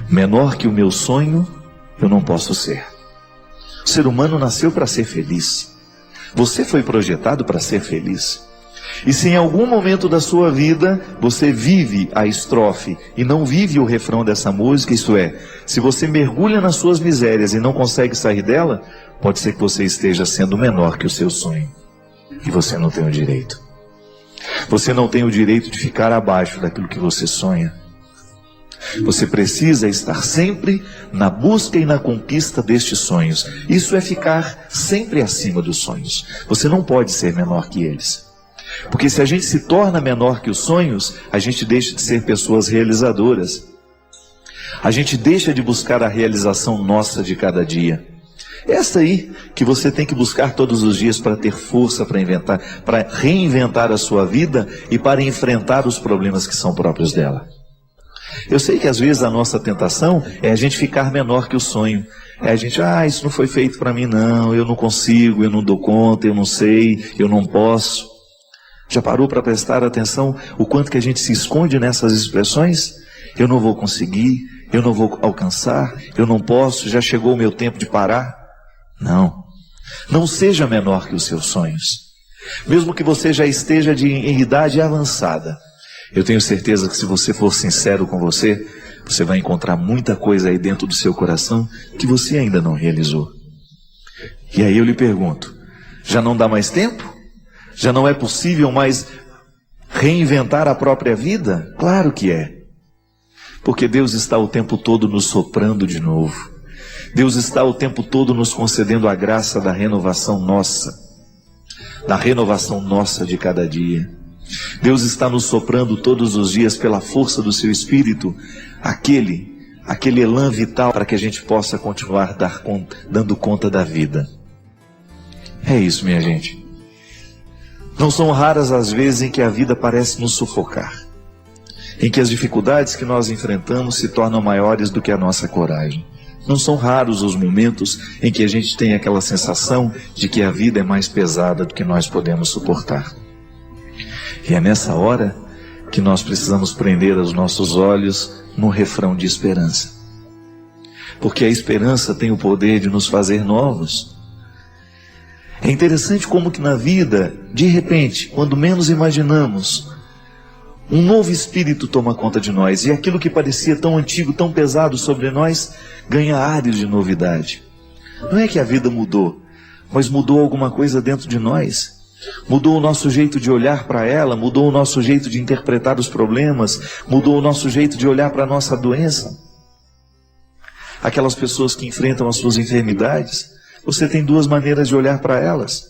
Menor que o meu sonho, eu não posso ser. O ser humano nasceu para ser feliz. Você foi projetado para ser feliz. E se em algum momento da sua vida você vive a estrofe e não vive o refrão dessa música, isto é, se você mergulha nas suas misérias e não consegue sair dela, pode ser que você esteja sendo menor que o seu sonho. E você não tem o direito. Você não tem o direito de ficar abaixo daquilo que você sonha. Você precisa estar sempre na busca e na conquista destes sonhos. Isso é ficar sempre acima dos sonhos. Você não pode ser menor que eles. Porque se a gente se torna menor que os sonhos, a gente deixa de ser pessoas realizadoras. A gente deixa de buscar a realização nossa de cada dia. Essa aí que você tem que buscar todos os dias para ter força para inventar, para reinventar a sua vida e para enfrentar os problemas que são próprios dela. Eu sei que às vezes a nossa tentação é a gente ficar menor que o sonho. É a gente, isso não foi feito para mim não, eu não consigo, eu não dou conta, eu não sei, eu não posso. Já parou para prestar atenção o quanto que a gente se esconde nessas expressões? Eu não vou conseguir, eu não vou alcançar, eu não posso, já chegou o meu tempo de parar. Não seja menor que os seus sonhos. Mesmo que você já esteja em idade avançada, eu tenho certeza que se você for sincero com você, você vai encontrar muita coisa aí dentro do seu coração que você ainda não realizou. E aí eu lhe pergunto, já não dá mais tempo? Já não é possível mais reinventar a própria vida? Claro que é. Porque Deus está o tempo todo nos soprando de novo. Deus está o tempo todo nos concedendo a graça da renovação nossa. Da renovação nossa de cada dia. Deus está nos soprando todos os dias pela força do seu Espírito, aquele elan vital para que a gente possa continuar dando conta da vida. É isso, minha gente. Não são raras as vezes em que a vida parece nos sufocar, em que as dificuldades que nós enfrentamos se tornam maiores do que a nossa coragem. Não são raros os momentos em que a gente tem aquela sensação de que a vida é mais pesada do que nós podemos suportar. E é nessa hora que nós precisamos prender os nossos olhos no refrão de esperança. Porque a esperança tem o poder de nos fazer novos. É interessante como que na vida, de repente, quando menos imaginamos, um novo espírito toma conta de nós. E aquilo que parecia tão antigo, tão pesado sobre nós, ganha ares de novidade. Não é que a vida mudou, mas mudou alguma coisa dentro de nós. Mudou o nosso jeito de olhar para ela, mudou o nosso jeito de interpretar os problemas, mudou o nosso jeito de olhar para a nossa doença. Aquelas pessoas que enfrentam as suas enfermidades, você tem duas maneiras de olhar para elas.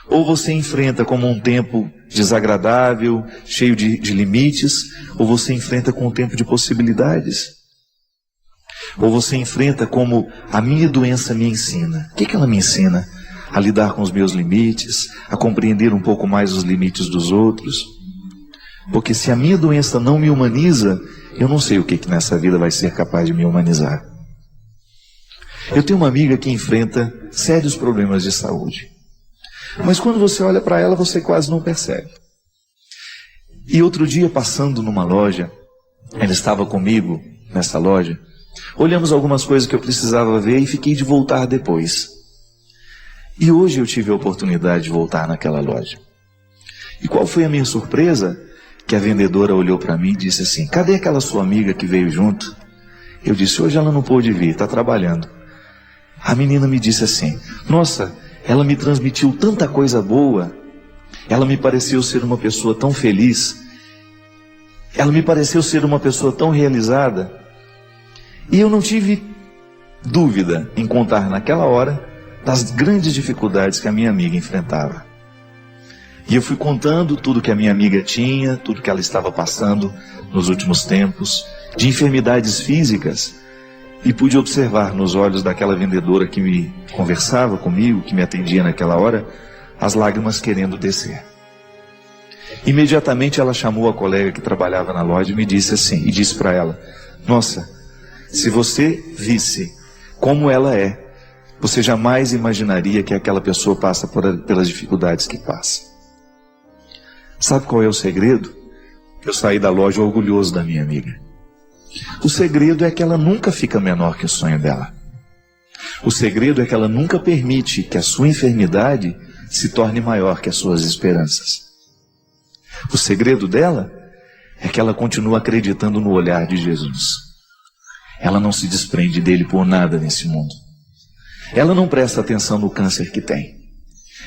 Ou você enfrenta como um tempo desagradável, cheio de limites, ou você enfrenta com um tempo de possibilidades. Ou você enfrenta como a minha doença me ensina. O que ela me ensina? A lidar com os meus limites, a compreender um pouco mais os limites dos outros. Porque se a minha doença não me humaniza, eu não sei o que nessa vida vai ser capaz de me humanizar. Eu tenho uma amiga que enfrenta sérios problemas de saúde. Mas quando você olha para ela, você quase não percebe. E outro dia, passando numa loja, ela estava comigo nessa loja, olhamos algumas coisas que eu precisava ver e fiquei de voltar depois. E hoje eu tive a oportunidade de voltar naquela loja. E qual foi a minha surpresa? Que a vendedora olhou para mim e disse assim, cadê aquela sua amiga que veio junto? Eu disse, hoje ela não pôde vir, está trabalhando. A menina me disse assim, nossa, ela me transmitiu tanta coisa boa, ela me pareceu ser uma pessoa tão feliz, ela me pareceu ser uma pessoa tão realizada, e eu não tive dúvida em contar naquela hora das grandes dificuldades que a minha amiga enfrentava. E eu fui contando tudo que a minha amiga tinha, tudo que ela estava passando nos últimos tempos, de enfermidades físicas, e pude observar nos olhos daquela vendedora que me conversava comigo, que me atendia naquela hora, as lágrimas querendo descer. Imediatamente ela chamou a colega que trabalhava na loja e me disse assim, e disse para ela, nossa, se você visse como ela é, você jamais imaginaria que aquela pessoa passa pelas dificuldades que passa. Sabe qual é o segredo? Eu saí da loja orgulhoso da minha amiga. O segredo é que ela nunca fica menor que o sonho dela. O segredo é que ela nunca permite que a sua enfermidade se torne maior que as suas esperanças. O segredo dela é que ela continua acreditando no olhar de Jesus. Ela não se desprende dele por nada nesse mundo. Ela não presta atenção no câncer que tem.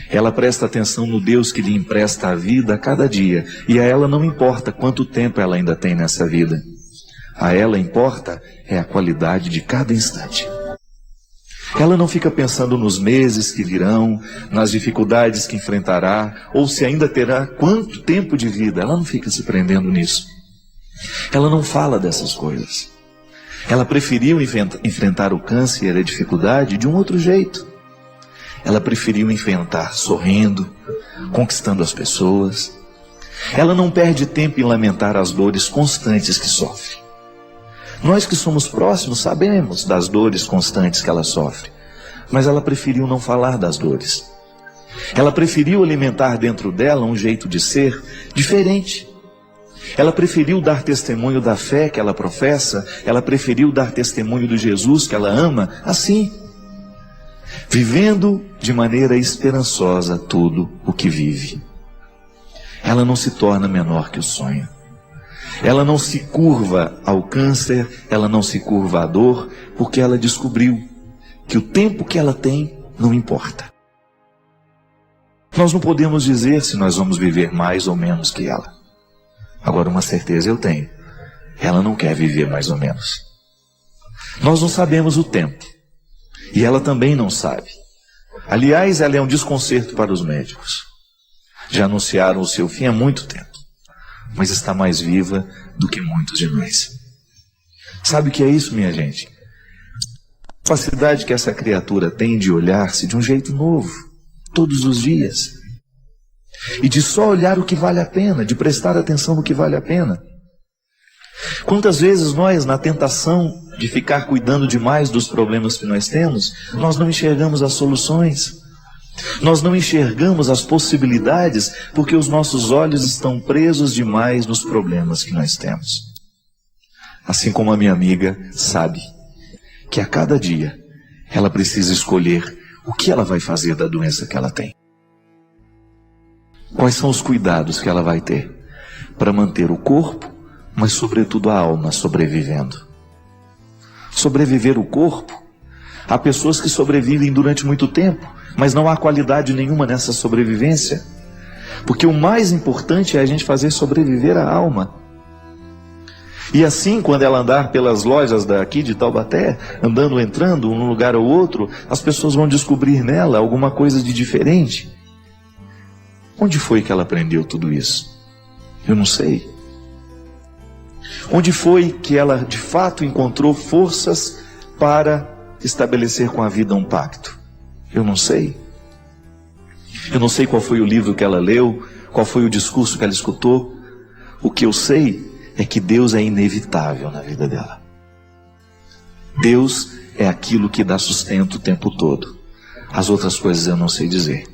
Ela presta atenção no Deus que lhe empresta a vida a cada dia. E a ela não importa quanto tempo ela ainda tem nessa vida. A ela importa é a qualidade de cada instante. Ela não fica pensando nos meses que virão, nas dificuldades que enfrentará, ou se ainda terá quanto tempo de vida. Ela não fica se prendendo nisso. Ela não fala dessas coisas. Ela preferiu enfrentar o câncer e a dificuldade de um outro jeito. Ela preferiu enfrentar sorrindo, conquistando as pessoas. Ela não perde tempo em lamentar as dores constantes que sofre. Nós que somos próximos sabemos das dores constantes que ela sofre, mas ela preferiu não falar das dores. Ela preferiu alimentar dentro dela um jeito de ser diferente. Ela preferiu dar testemunho da fé que ela professa, ela preferiu dar testemunho do Jesus que ela ama, assim, vivendo de maneira esperançosa tudo o que vive. Ela não se torna menor que o sonho. Ela não se curva ao câncer, ela não se curva à dor, porque ela descobriu que o tempo que ela tem não importa. Nós não podemos dizer se nós vamos viver mais ou menos que ela. Agora, uma certeza eu tenho: ela não quer viver mais ou menos. Nós não sabemos o tempo, e ela também não sabe. Aliás, ela é um desconcerto para os médicos. Já anunciaram o seu fim há muito tempo, mas está mais viva do que muitos de nós. Sabe o que é isso, minha gente? A capacidade que essa criatura tem de olhar-se de um jeito novo, todos os dias. E de só olhar o que vale a pena, de prestar atenção no que vale a pena. Quantas vezes nós, na tentação de ficar cuidando demais dos problemas que nós temos, nós não enxergamos as soluções. Nós não enxergamos as possibilidades porque os nossos olhos estão presos demais nos problemas que nós temos. Assim como a minha amiga sabe que a cada dia ela precisa escolher o que ela vai fazer da doença que ela tem. Quais são os cuidados que ela vai ter para manter o corpo, mas sobretudo a alma sobrevivendo. Sobreviver o corpo, há pessoas que sobrevivem durante muito tempo, mas não há qualidade nenhuma nessa sobrevivência. Porque o mais importante é a gente fazer sobreviver a alma. E assim, quando ela andar pelas lojas daqui de Taubaté, entrando um lugar ou outro, as pessoas vão descobrir nela alguma coisa de diferente. Onde foi que ela aprendeu tudo isso? Eu não sei. Onde foi que ela de fato encontrou forças para estabelecer com a vida um pacto? Eu não sei. Eu não sei qual foi o livro que ela leu, qual foi o discurso que ela escutou. O que eu sei é que Deus é inevitável na vida dela. Deus é aquilo que dá sustento o tempo todo. As outras coisas eu não sei dizer.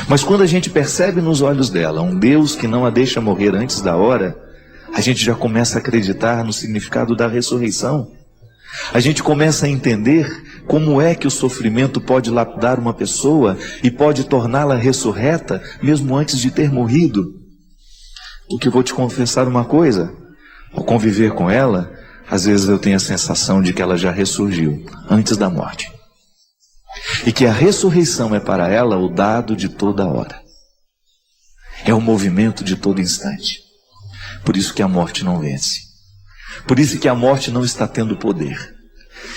Mas quando a gente percebe nos olhos dela um Deus que não a deixa morrer antes da hora, a gente já começa a acreditar no significado da ressurreição. A gente começa a entender como é que o sofrimento pode lapidar uma pessoa e pode torná-la ressurreta mesmo antes de ter morrido. Porque eu vou te confessar uma coisa: ao conviver com ela, às vezes eu tenho a sensação de que ela já ressurgiu antes da morte. E que a ressurreição é para ela o dado de toda hora. É o movimento de todo instante. Por isso que a morte não vence. Por isso que a morte não está tendo poder.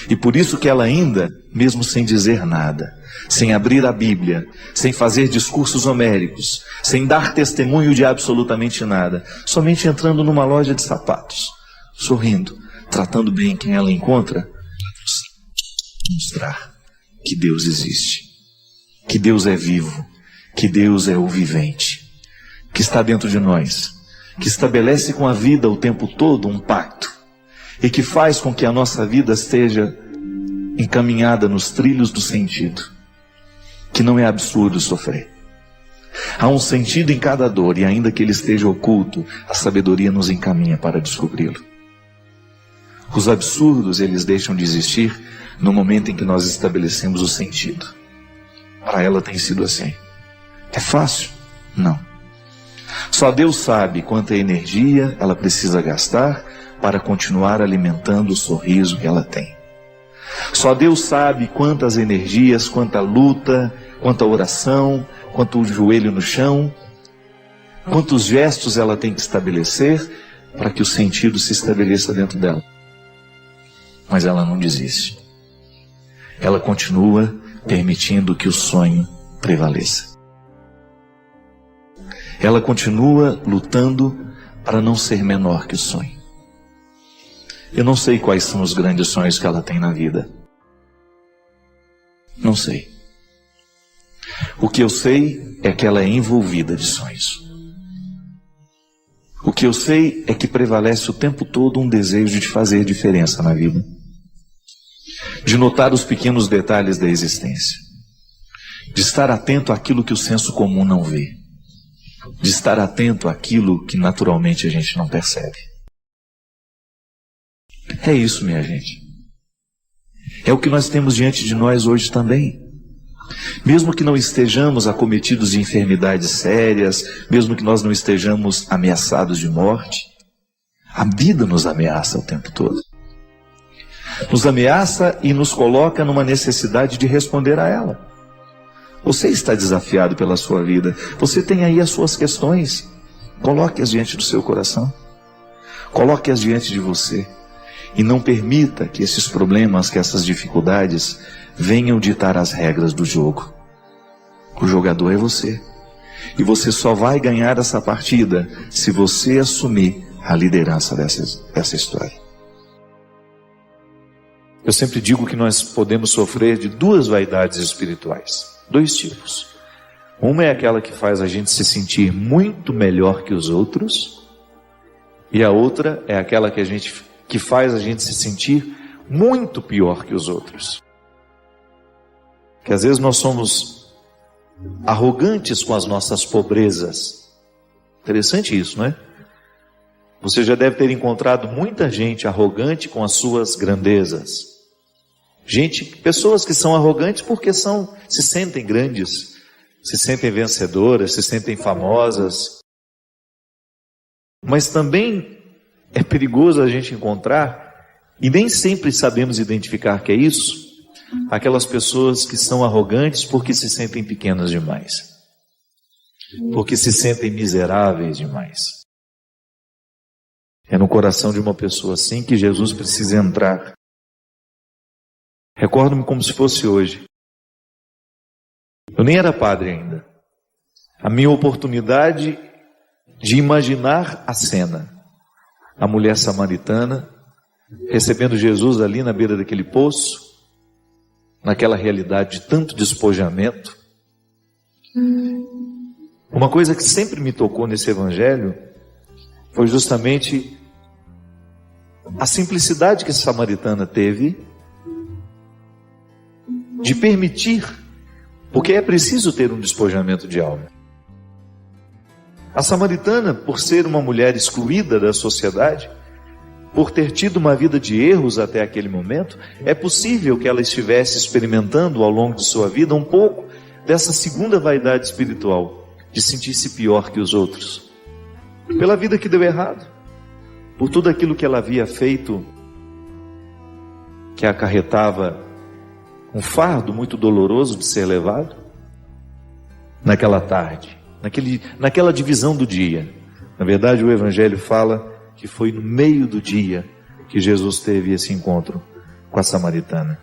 E por isso que ela ainda, mesmo sem dizer nada, sem abrir a Bíblia, sem fazer discursos homéricos, sem dar testemunho de absolutamente nada, somente entrando numa loja de sapatos, sorrindo, tratando bem quem ela encontra, mostrar que Deus existe, que Deus é vivo, que Deus é o vivente, que está dentro de nós, que estabelece com a vida o tempo todo um pacto, e que faz com que a nossa vida esteja encaminhada nos trilhos do sentido, que não é absurdo sofrer. Há um sentido em cada dor, e ainda que ele esteja oculto, a sabedoria nos encaminha para descobri-lo. Os absurdos, eles deixam de existir no momento em que nós estabelecemos o sentido. Para ela tem sido assim. É fácil? Não. Só Deus sabe quanta energia ela precisa gastar para continuar alimentando o sorriso que ela tem. Só Deus sabe quantas energias, quanta luta, quanta oração, quanto joelho no chão, quantos gestos ela tem que estabelecer para que o sentido se estabeleça dentro dela. Mas ela não desiste. Ela continua permitindo que o sonho prevaleça. Ela continua lutando para não ser menor que o sonho. Eu não sei quais são os grandes sonhos que ela tem na vida. Não sei. O que eu sei é que ela é envolvida de sonhos. O que eu sei é que prevalece o tempo todo um desejo de fazer diferença na vida. De notar os pequenos detalhes da existência. De estar atento àquilo que o senso comum não vê. De estar atento àquilo que naturalmente a gente não percebe. É isso, minha gente. É o que nós temos diante de nós hoje também. Mesmo que não estejamos acometidos de enfermidades sérias, mesmo que nós não estejamos ameaçados de morte, a vida nos ameaça o tempo todo. Nos ameaça e nos coloca numa necessidade de responder a ela. Você está desafiado pela sua vida. Você tem aí as suas questões. Coloque-as diante do seu coração. Coloque-as diante de você. E não permita que esses problemas, que essas dificuldades venham ditar as regras do jogo. O jogador é você. E você só vai ganhar essa partida se você assumir a liderança dessa história. Eu sempre digo que nós podemos sofrer de duas vaidades espirituais. Dois tipos. Uma é aquela que faz a gente se sentir muito melhor que os outros. E a outra é aquela que faz a gente se sentir muito pior que os outros. Que às vezes nós somos arrogantes com as nossas pobrezas. Interessante isso, não é? Você já deve ter encontrado muita gente arrogante com as suas grandezas. Pessoas que são arrogantes porque se sentem grandes, se sentem vencedoras, se sentem famosas. Mas também é perigoso a gente encontrar, e nem sempre sabemos identificar que é isso, aquelas pessoas que são arrogantes porque se sentem pequenas demais, porque se sentem miseráveis demais. É no coração de uma pessoa assim que Jesus precisa entrar. Recordo-me como se fosse hoje. Eu nem era padre ainda. A minha oportunidade de imaginar a cena. A mulher samaritana recebendo Jesus ali na beira daquele poço, naquela realidade de tanto despojamento. Uma coisa que sempre me tocou nesse evangelho foi justamente a simplicidade que a samaritana teve de permitir, porque é preciso ter um despojamento de alma. A samaritana, por ser uma mulher excluída da sociedade, por ter tido uma vida de erros até aquele momento, é possível que ela estivesse experimentando ao longo de sua vida um pouco dessa segunda vaidade espiritual, de sentir-se pior que os outros, pela vida que deu errado, por tudo aquilo que ela havia feito, que acarretava um fardo muito doloroso de ser levado, naquela tarde, naquela divisão do dia. Na verdade, o Evangelho fala que foi no meio do dia que Jesus teve esse encontro com a samaritana.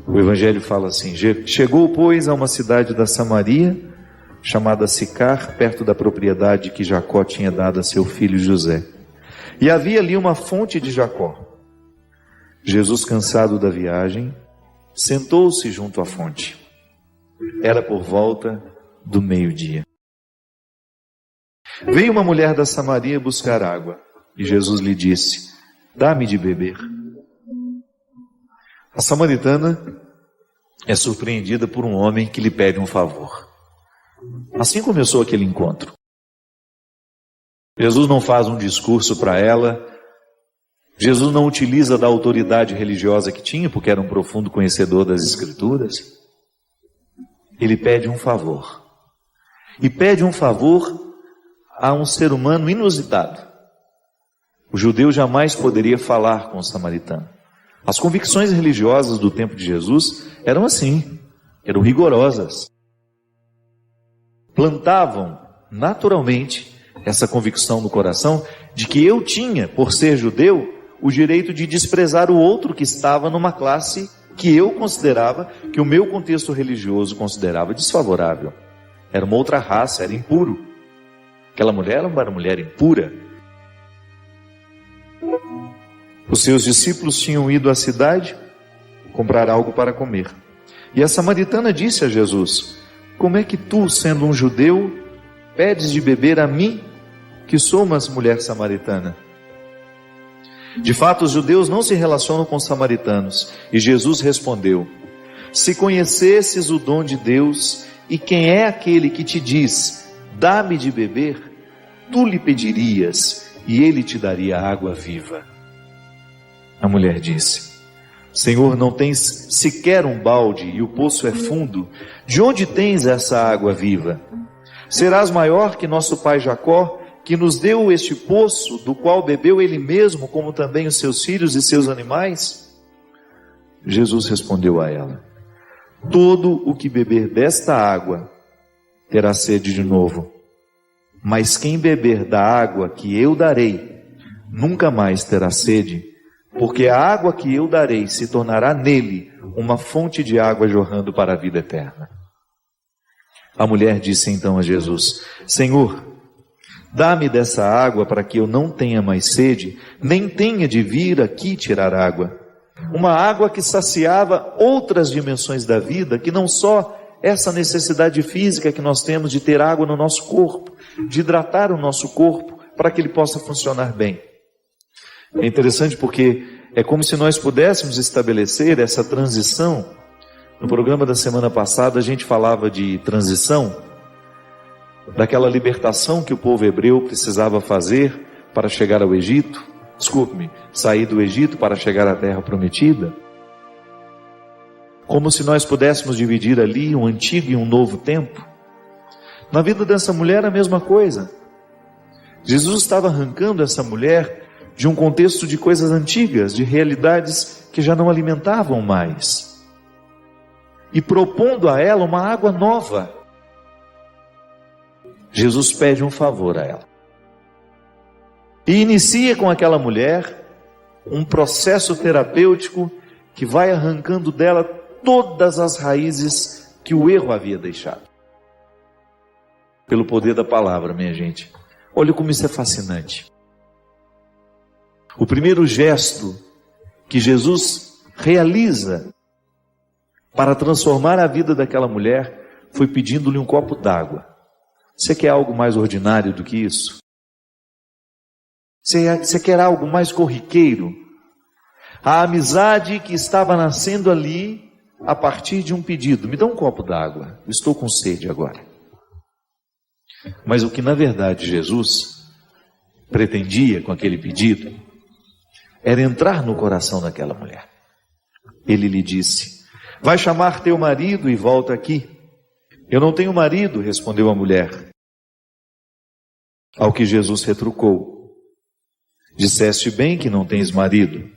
O Evangelho fala assim: chegou, pois, a uma cidade da Samaria, chamada Sicar, perto da propriedade que Jacó tinha dado a seu filho José. E havia ali uma fonte de Jacó. Jesus, cansado da viagem, sentou-se junto à fonte. Era por volta do meio-dia. Veio uma mulher da Samaria buscar água, e Jesus lhe disse: dá-me de beber. A samaritana é surpreendida por um homem que lhe pede um favor. Assim começou aquele encontro. Jesus não faz um discurso para ela Jesus não utiliza da autoridade religiosa que tinha, porque era um profundo conhecedor das Escrituras. Ele pede um favor. E pede um favor a um ser humano inusitado. O judeu jamais poderia falar com o samaritano. As convicções religiosas do tempo de Jesus eram assim, eram rigorosas. Plantavam naturalmente essa convicção no coração de que eu tinha, por ser judeu, o direito de desprezar o outro que estava numa classe que eu considerava, que o meu contexto religioso considerava desfavorável. Era uma outra raça, era impuro. Aquela mulher era uma mulher impura. Os seus discípulos tinham ido à cidade comprar algo para comer. E a samaritana disse a Jesus: como é que tu, sendo um judeu, pedes de beber a mim, que sou uma mulher samaritana? De fato, os judeus não se relacionam com os samaritanos. E Jesus respondeu: se conhecesses o dom de Deus, e quem é aquele que te diz, dá-me de beber, tu lhe pedirias, e ele te daria água viva. A mulher disse: Senhor, não tens sequer um balde, e o poço é fundo. De onde tens essa água viva? Serás maior que nosso pai Jacó, que nos deu este poço, do qual bebeu ele mesmo, como também os seus filhos e seus animais? Jesus respondeu a ela: todo o que beber desta água terá sede de novo, mas quem beber da água que eu darei, nunca mais terá sede, porque a água que eu darei se tornará nele uma fonte de água jorrando para a vida eterna. A mulher disse então a Jesus: Senhor, dá-me dessa água para que eu não tenha mais sede, nem tenha de vir aqui tirar água. Uma água que saciava outras dimensões da vida, que não só essa necessidade física que nós temos de ter água no nosso corpo, de hidratar o nosso corpo para que ele possa funcionar bem. É interessante porque é como se nós pudéssemos estabelecer essa transição. No programa da semana passada a gente falava de transição, daquela libertação que o povo hebreu precisava fazer para chegar ao Egito, sair do Egito para chegar à terra prometida. Como se nós pudéssemos dividir ali um antigo e um novo tempo. Na vida dessa mulher a mesma coisa. Jesus estava arrancando essa mulher de um contexto de coisas antigas, de realidades que já não alimentavam mais, e propondo a ela uma água nova. Jesus pede um favor a ela e inicia com aquela mulher um processo terapêutico que vai arrancando dela todas as raízes que o erro havia deixado. Pelo poder da palavra, minha gente. Olha como isso é fascinante. O primeiro gesto que Jesus realiza para transformar a vida daquela mulher foi pedindo-lhe um copo d'água. Você quer algo mais ordinário do que isso? Você quer algo mais corriqueiro? A amizade que estava nascendo ali a partir de um pedido: me dá um copo d'água, estou com sede agora. Mas o que na verdade Jesus pretendia com aquele pedido era entrar no coração daquela mulher. Ele lhe disse: vai chamar teu marido e volta aqui. Eu não tenho marido, respondeu a mulher. Ao que Jesus retrucou: disseste bem que não tens marido.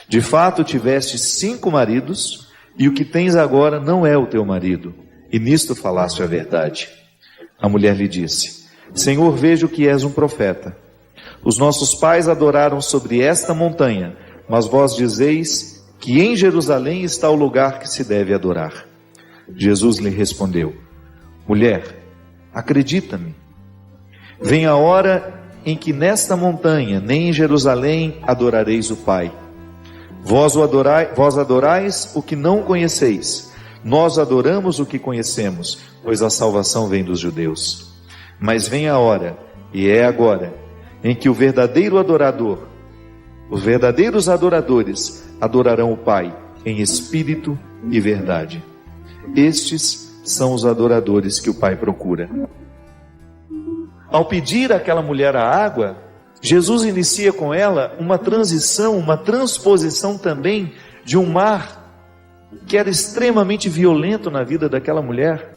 De fato tiveste 5 maridos, e o que tens agora não é o teu marido, e nisto falaste a verdade. A mulher lhe disse: Senhor, vejo que és um profeta. Os nossos pais adoraram sobre esta montanha, mas vós dizeis que em Jerusalém está o lugar que se deve adorar. Jesus lhe respondeu: mulher, acredita-me, vem a hora em que nesta montanha, nem em Jerusalém, adorareis o Pai. Vós adorais o que não conheceis, nós adoramos o que conhecemos, pois a salvação vem dos judeus. Mas vem a hora, e é agora, em que os verdadeiros adoradores adorarão o Pai em espírito e verdade. Estes são os adoradores que o Pai procura. Ao pedir àquela mulher a água, Jesus inicia com ela uma transição, uma transposição também de um mar que era extremamente violento na vida daquela mulher.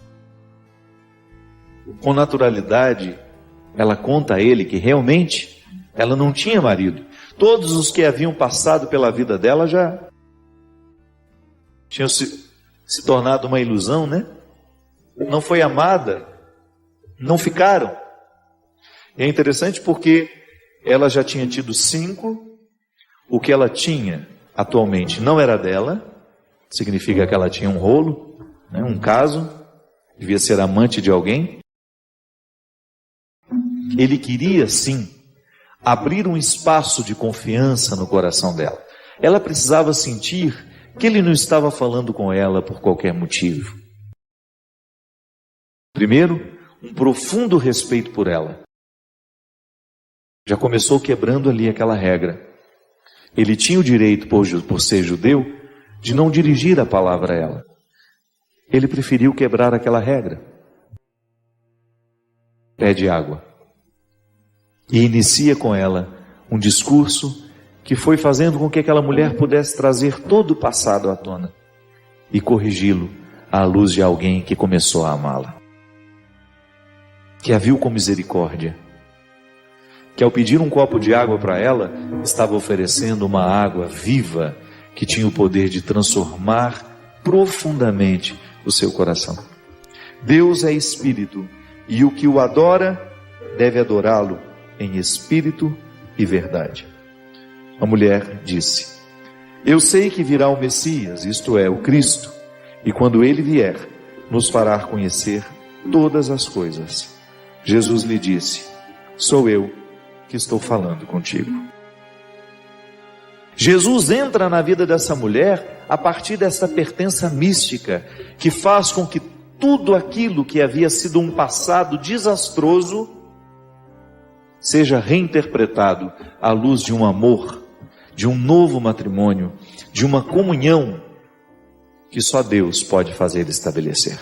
Com naturalidade, ela conta a ele que realmente ela não tinha marido. Todos os que haviam passado pela vida dela já tinham se tornado uma ilusão, né? Não foi amada, não ficaram. E é interessante porque ela já tinha tido 5, o que ela tinha atualmente não era dela, significa que ela tinha um rolo, né, um caso, devia ser amante de alguém. Ele queria sim abrir um espaço de confiança no coração dela. Ela precisava sentir que ele não estava falando com ela por qualquer motivo. Primeiro, um profundo respeito por ela. Já começou quebrando ali aquela regra. Ele tinha o direito, por ser judeu, de não dirigir a palavra a ela. Ele preferiu quebrar aquela regra. Pede água. E inicia com ela um discurso que foi fazendo com que aquela mulher pudesse trazer todo o passado à tona e corrigi-lo à luz de alguém que começou a amá-la, que a viu com misericórdia, que ao pedir um copo de água para ela, estava oferecendo uma água viva que tinha o poder de transformar profundamente o seu coração. Deus é espírito e o que o adora deve adorá-lo em espírito e verdade. A mulher disse: eu sei que virá o Messias, isto é, o Cristo, e quando ele vier, nos fará conhecer todas as coisas. Jesus lhe disse: sou eu que estou falando contigo. Jesus entra na vida dessa mulher a partir dessa pertença mística que faz com que tudo aquilo que havia sido um passado desastroso seja reinterpretado à luz de um amor, de um novo matrimônio, de uma comunhão que só Deus pode fazer estabelecer.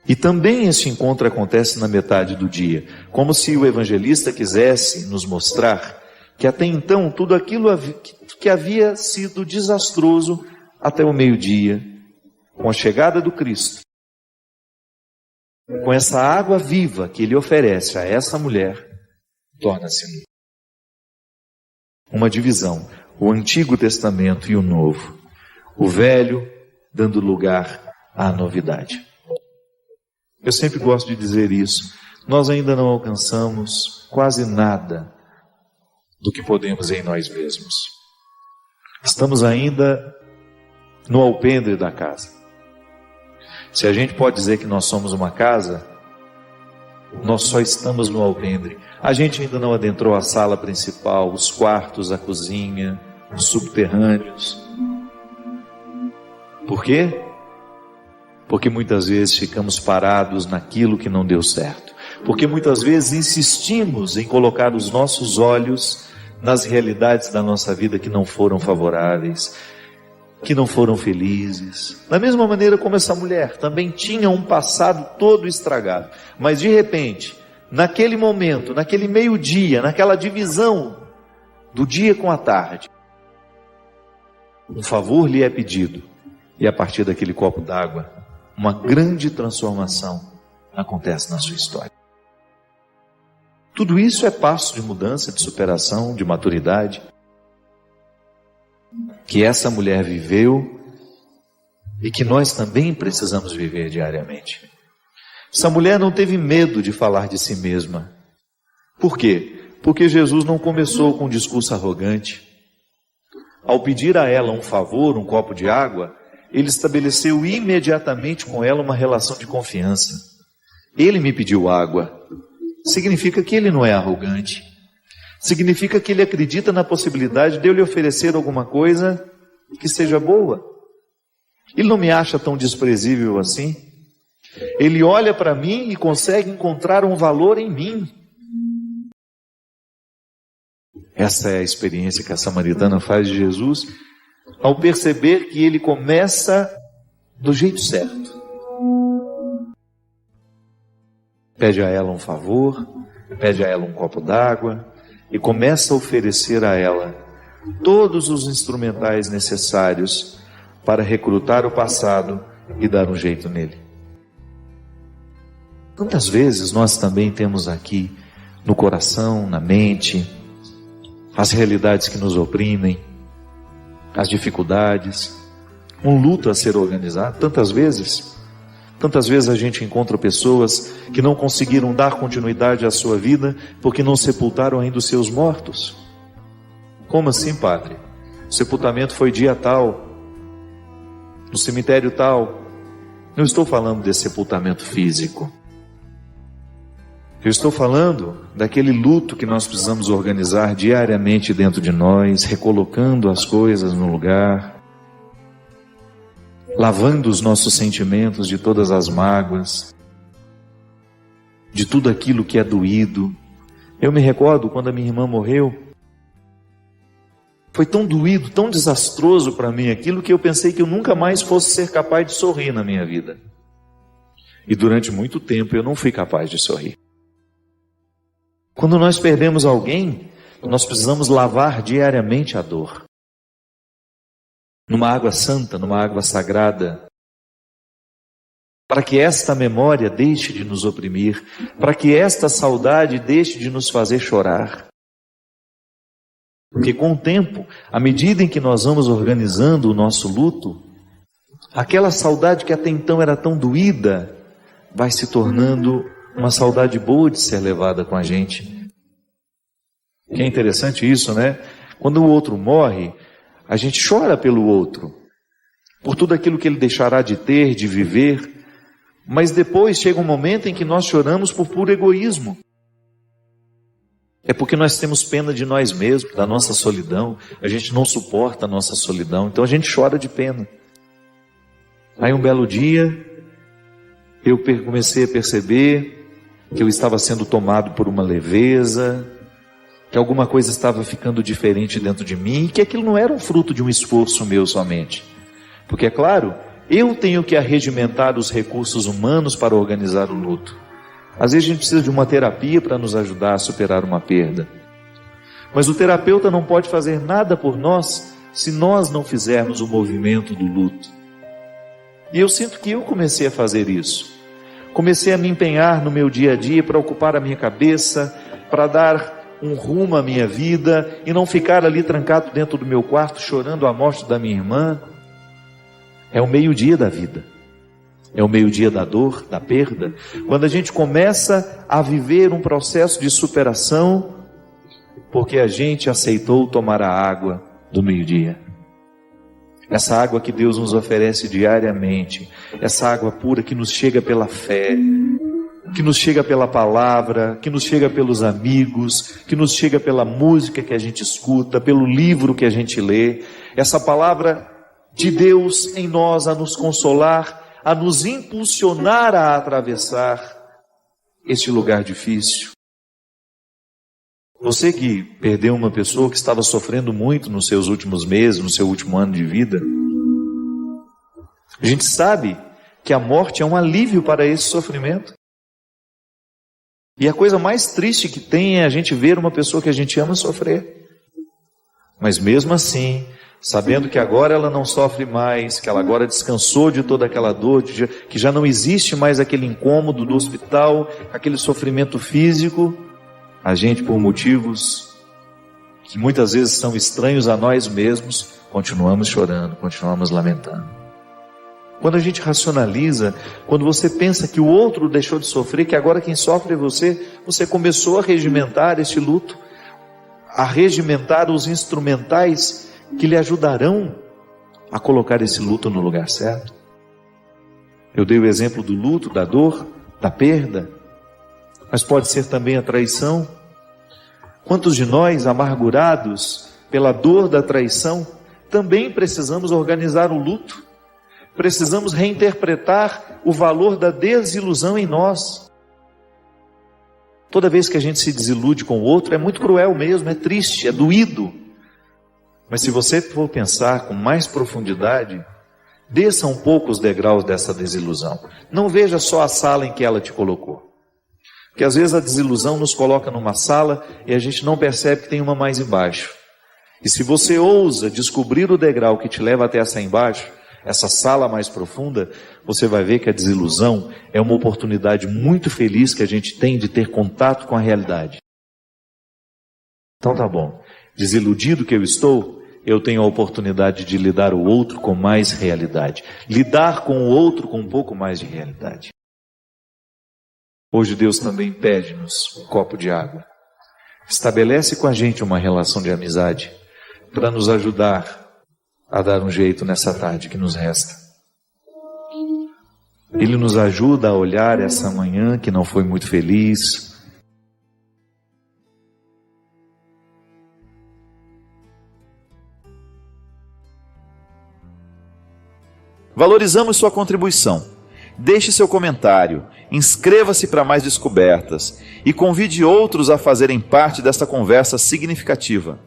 E também esse encontro acontece na metade do dia, como se o evangelista quisesse nos mostrar que até então tudo aquilo que havia sido desastroso até o meio-dia, com a chegada do Cristo, com essa água viva que ele oferece a essa mulher, torna-se uma divisão, o Antigo Testamento e o Novo, o Velho dando lugar à novidade. Eu sempre gosto de dizer isso, nós ainda não alcançamos quase nada do que podemos em nós mesmos. Estamos ainda no alpendre da casa. Se a gente pode dizer que nós somos uma casa, nós só estamos no alpendre. A gente ainda não adentrou a sala principal, os quartos, a cozinha, os subterrâneos. Por quê? Porque muitas vezes ficamos parados naquilo que não deu certo. Porque muitas vezes insistimos em colocar os nossos olhos nas realidades da nossa vida que não foram favoráveis, que não foram felizes. Da mesma maneira como essa mulher também tinha um passado todo estragado. Mas de repente, naquele momento, naquele meio-dia, naquela divisão do dia com a tarde, um favor lhe é pedido. E a partir daquele copo d'água, uma grande transformação acontece na sua história. Tudo isso é passo de mudança, de superação, de maturidade, que essa mulher viveu e que nós também precisamos viver diariamente. Essa mulher não teve medo de falar de si mesma. Por quê? Porque Jesus não começou com um discurso arrogante. Ao pedir a ela um favor, um copo de água, ele estabeleceu imediatamente com ela uma relação de confiança. Ele me pediu água. Significa que ele não é arrogante. Significa que ele acredita na possibilidade de eu lhe oferecer alguma coisa que seja boa. Ele não me acha tão desprezível assim. Ele olha para mim e consegue encontrar um valor em mim. Essa é a experiência que a samaritana faz de Jesus, ao perceber que ele começa do jeito certo. Pede a ela um favor, pede a ela um copo d'água e começa a oferecer a ela todos os instrumentais necessários para recrutar o passado e dar um jeito nele. Quantas vezes nós também temos aqui no coração, na mente, as realidades que nos oprimem, as dificuldades, um luto a ser organizado. Tantas vezes a gente encontra pessoas que não conseguiram dar continuidade à sua vida porque não sepultaram ainda os seus mortos. Como assim, padre? O sepultamento foi dia tal, no cemitério tal. Não estou falando desse sepultamento físico. Eu estou falando daquele luto que nós precisamos organizar diariamente dentro de nós, recolocando as coisas no lugar, lavando os nossos sentimentos de todas as mágoas, de tudo aquilo que é doído. Eu me recordo quando a minha irmã morreu, foi tão doído, tão desastroso para mim aquilo, que eu pensei que eu nunca mais fosse ser capaz de sorrir na minha vida. E durante muito tempo eu não fui capaz de sorrir. Quando nós perdemos alguém, nós precisamos lavar diariamente a dor. Numa água santa, numa água sagrada, para que esta memória deixe de nos oprimir, para que esta saudade deixe de nos fazer chorar. Porque com o tempo, à medida em que nós vamos organizando o nosso luto, aquela saudade que até então era tão doída, vai se tornando uma saudade boa de ser levada com a gente. Que é interessante isso, né? Quando o outro morre, a gente chora pelo outro, por tudo aquilo que ele deixará de ter, de viver, mas depois chega um momento em que nós choramos por puro egoísmo. É porque nós temos pena de nós mesmos, da nossa solidão, a gente não suporta a nossa solidão, então a gente chora de pena. Aí um belo dia, eu comecei a perceber que eu estava sendo tomado por uma leveza, que alguma coisa estava ficando diferente dentro de mim, e que aquilo não era um fruto de um esforço meu somente. Porque, é claro, eu tenho que arregimentar os recursos humanos para organizar o luto. Às vezes a gente precisa de uma terapia para nos ajudar a superar uma perda. Mas o terapeuta não pode fazer nada por nós se nós não fizermos o movimento do luto. E eu sinto que eu comecei a fazer isso. Comecei a me empenhar no meu dia a dia para ocupar a minha cabeça, para dar um rumo à minha vida e não ficar ali trancado dentro do meu quarto chorando a morte da minha irmã. É o meio-dia da vida. É o meio-dia da dor, da perda. Quando a gente começa a viver um processo de superação, porque a gente aceitou tomar a água do meio-dia. Essa água que Deus nos oferece diariamente, essa água pura que nos chega pela fé, que nos chega pela palavra, que nos chega pelos amigos, que nos chega pela música que a gente escuta, pelo livro que a gente lê, essa palavra de Deus em nós a nos consolar, a nos impulsionar a atravessar este lugar difícil. Você que perdeu uma pessoa que estava sofrendo muito nos seus últimos meses, no seu último ano de vida, a gente sabe que a morte é um alívio para esse sofrimento. E a coisa mais triste que tem é a gente ver uma pessoa que a gente ama sofrer. Mas mesmo assim, sabendo que agora ela não sofre mais, que ela agora descansou de toda aquela dor, que já não existe mais aquele incômodo do hospital, aquele sofrimento físico, a gente, por motivos que muitas vezes são estranhos a nós mesmos, continuamos chorando, continuamos lamentando. Quando a gente racionaliza, quando você pensa que o outro deixou de sofrer, que agora quem sofre é você, você começou a regimentar este luto, a regimentar os instrumentais que lhe ajudarão a colocar esse luto no lugar certo. Eu dei o exemplo do luto, da dor, da perda, mas pode ser também a traição. Quantos de nós, amargurados pela dor da traição, também precisamos organizar o luto? Precisamos reinterpretar o valor da desilusão em nós. Toda vez que a gente se desilude com o outro, é muito cruel mesmo, é triste, é doído. Mas se você for pensar com mais profundidade, desça um pouco os degraus dessa desilusão. Não veja só a sala em que ela te colocou. Porque às vezes a desilusão nos coloca numa sala e a gente não percebe que tem uma mais embaixo. E se você ousa descobrir o degrau que te leva até essa embaixo, essa sala mais profunda, você vai ver que a desilusão é uma oportunidade muito feliz que a gente tem de ter contato com a realidade. Então tá bom, desiludido que eu estou, eu tenho a oportunidade de lidar o outro com mais realidade. Lidar com o outro com um pouco mais de realidade. Hoje Deus também pede-nos um copo de água. Estabelece com a gente uma relação de amizade para nos ajudar a dar um jeito nessa tarde que nos resta. Ele nos ajuda a olhar essa manhã que não foi muito feliz. Valorizamos sua contribuição. Deixe seu comentário, inscreva-se para mais descobertas e convide outros a fazerem parte desta conversa significativa.